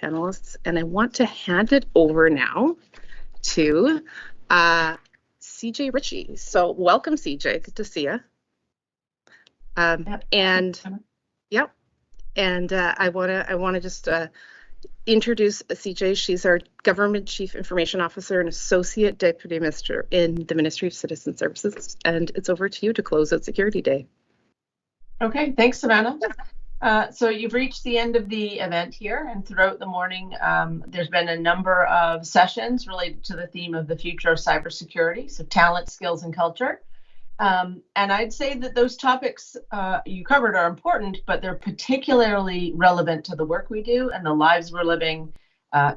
panelists, and I want to hand it over now to CJ Ritchie. So welcome, CJ. Good to see you. And I want to just introduce CJ. She's our Government Chief Information Officer and Associate Deputy Minister in the Ministry of Citizen Services. And it's over to you to close out Security Day. Okay, thanks, Savannah. So you've reached the end of the event here, and throughout the morning, there's been a number of sessions related to the theme of the future of cybersecurity, so talent, skills, and culture. And I'd say that those topics you covered are important, but they're particularly relevant to the work we do and the lives we're living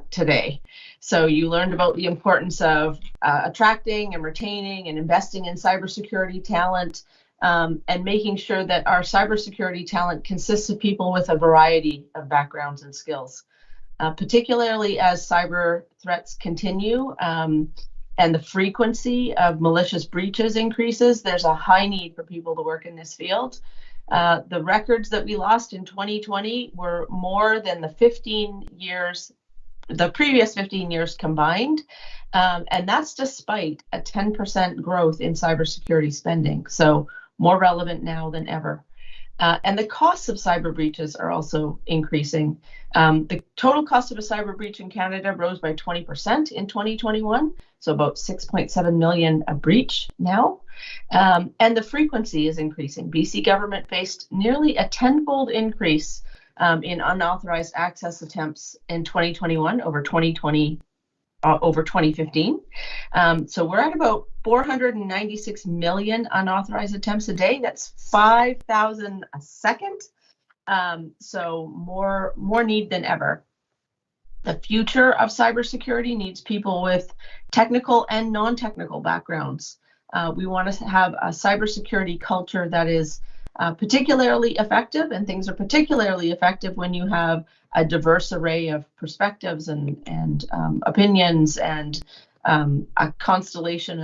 today. So you learned about the importance of attracting and retaining and investing in cybersecurity talent, and making sure that our cybersecurity talent consists of people with a variety of backgrounds and skills, particularly as cyber threats continue and the frequency of malicious breaches increases. There's a high need for people to work in this field. The records that we lost in 2020 were more than the previous 15 years combined. And that's despite a 10% growth in cybersecurity spending. So more relevant now than ever. And the costs of cyber breaches are also increasing. The total cost of a cyber breach in Canada rose by 20% in 2021, so about 6.7 million a breach now. And the frequency is increasing. BC government faced nearly a tenfold increase in unauthorized access attempts in 2021 over 2015. So we're at about 496 million unauthorized attempts a day. That's 5,000 a second. So more need than ever. The future of cybersecurity needs people with technical and non-technical backgrounds. We want to have a cybersecurity culture that is particularly effective, and things are particularly effective when you have a diverse array of perspectives and opinions and a constellation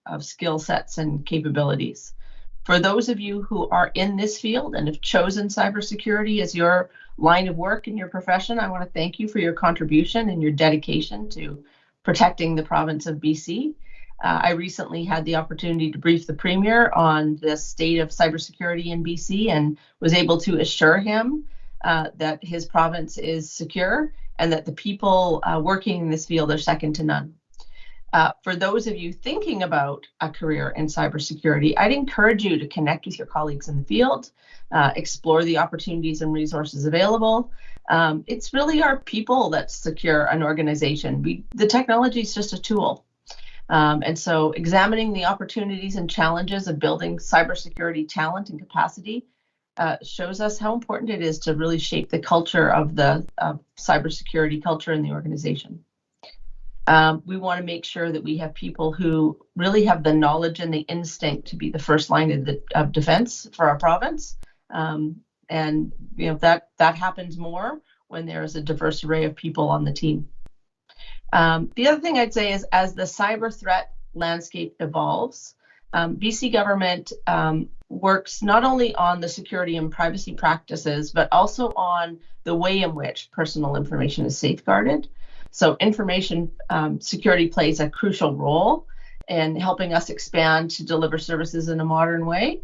of skill sets and capabilities. For those of you who are in this field and have chosen cybersecurity as your line of work in your profession, I want to thank you for your contribution and your dedication to protecting the province of BC. I recently had the opportunity to brief the Premier on the state of cybersecurity in BC and was able to assure him that his province is secure and that the people working in this field are second to none. For those of you thinking about a career in cybersecurity, I'd encourage you to connect with your colleagues in the field, explore the opportunities and resources available. It's really our people that secure an organization. The technology is just a tool. And so examining the opportunities and challenges of building cybersecurity talent and capacity shows us how important it is to really shape the culture of the cybersecurity culture in the organization. We want to make sure that we have people who really have the knowledge and the instinct to be the first line of defense for our province. And that happens more when there is a diverse array of people on the team. The other thing I'd say is, as the cyber threat landscape evolves, BC government works not only on the security and privacy practices, but also on the way in which personal information is safeguarded. So information security plays a crucial role in helping us expand to deliver services in a modern way.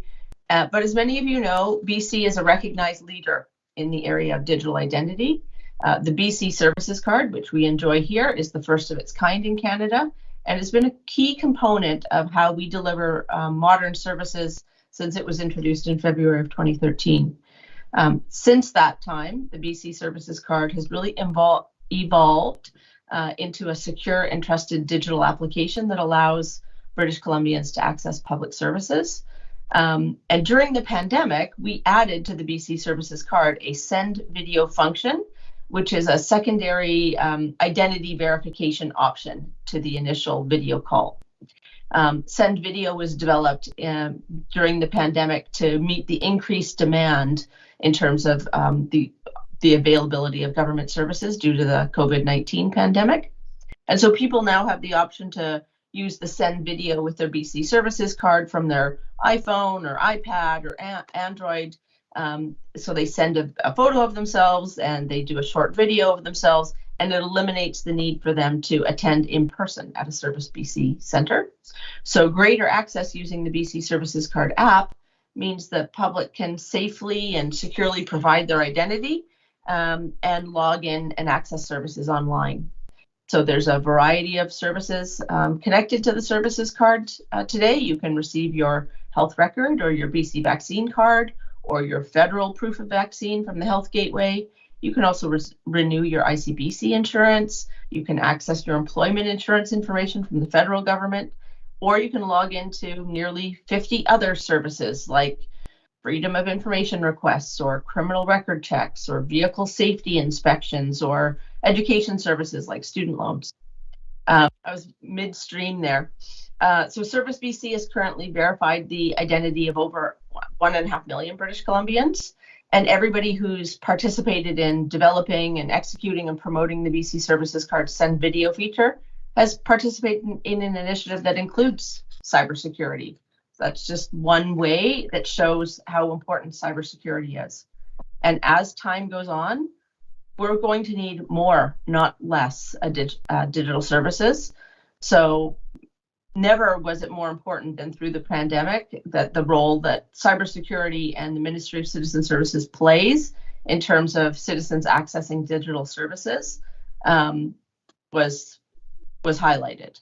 But as many of you know, BC is a recognized leader in the area of digital identity. The BC Services Card, which we enjoy here, is the first of its kind in Canada, and has been a key component of how we deliver modern services since it was introduced in February of 2013. Since that time, the BC Services Card has really evolved into a secure and trusted digital application that allows British Columbians to access public services. And during the pandemic, we added to the BC Services Card a send video function, which is a secondary identity verification option to the initial video call. Send video was developed during the pandemic to meet the increased demand in terms of the availability of government services due to the COVID-19 pandemic. And so people now have the option to use the send video with their BC Services Card from their iPhone or iPad or Android. So they send a photo of themselves and they do a short video of themselves, and it eliminates the need for them to attend in person at a Service BC center. So greater access using the BC Services Card app means the public can safely and securely provide their identity and log in and access services online. So there's a variety of services connected to the services card today. You can receive your health record or your BC vaccine card or your federal proof of vaccine from the Health Gateway. You can also renew your ICBC insurance. You can access your employment insurance information from the federal government, or you can log into nearly 50 other services like freedom of information requests or criminal record checks or vehicle safety inspections or education services like student loans. I was midstream there. So Service BC has currently verified the identity of over 1.5 million British Columbians, and everybody who's participated in developing and executing and promoting the BC Services Card Send Video feature has participated in an initiative that includes cybersecurity. That's just one way that shows how important cybersecurity is. And as time goes on, we're going to need more, not less, digital services. So never was it more important than through the pandemic that the role that cybersecurity and the Ministry of Citizen Services plays in terms of citizens accessing digital services was highlighted.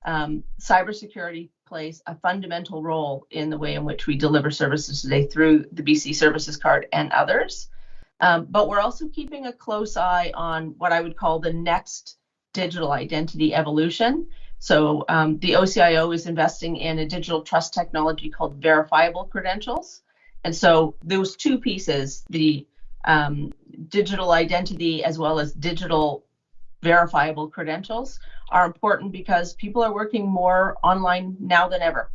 Cybersecurity plays a fundamental role in the way in which we deliver services today through the BC Services Card and others. But we're also keeping a close eye on what I would call the next digital identity evolution. So the OCIO is investing in a digital trust technology called verifiable credentials. And so those two pieces, the digital identity as well as digital verifiable credentials, are important because people are working more online now than ever.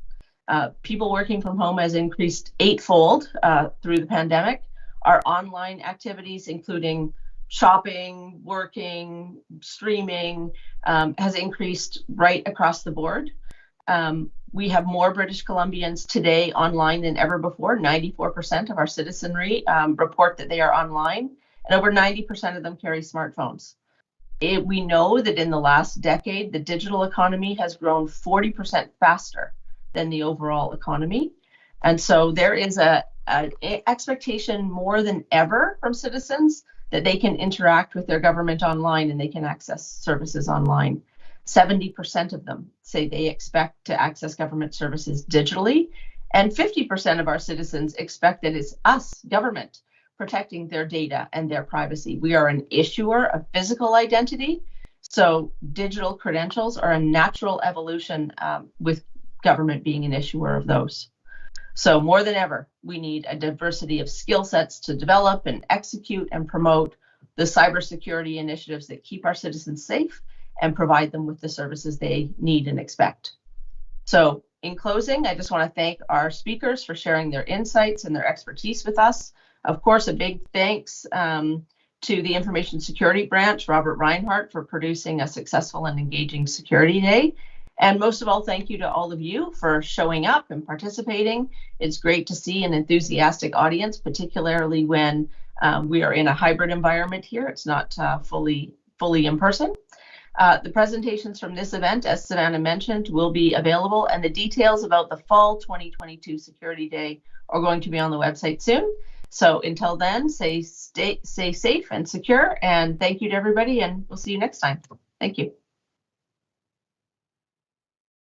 People working from home has increased eightfold through the pandemic. Our online activities, including shopping, working, streaming, has increased right across the board. We have more British Columbians today online than ever before. 94% of our citizenry report that they are online, and over 90% of them carry smartphones. We know that in the last decade, the digital economy has grown 40% faster than the overall economy. And so there is an expectation more than ever from citizens that they can interact with their government online and they can access services online. 70% of them say they expect to access government services digitally, and 50% of our citizens expect that it's us, government, protecting their data and their privacy. We are an issuer of physical identity, so digital credentials are a natural evolution with government being an issuer of those. So more than ever, we need a diversity of skill sets to develop and execute and promote the cybersecurity initiatives that keep our citizens safe and provide them with the services they need and expect. So in closing, I just want to thank our speakers for sharing their insights and their expertise with us. Of course, a big thanks to the Information Security Branch, Robert Reinhardt, for producing a successful and engaging Security Day. And most of all, thank you to all of you for showing up and participating. It's great to see an enthusiastic audience, particularly when we are in a hybrid environment here. It's not fully in person. The presentations from this event, as Savannah mentioned, will be available, and the details about the fall 2022 Security Day are going to be on the website soon. So until then, stay safe and secure, and thank you to everybody, and we'll see you next time. Thank you.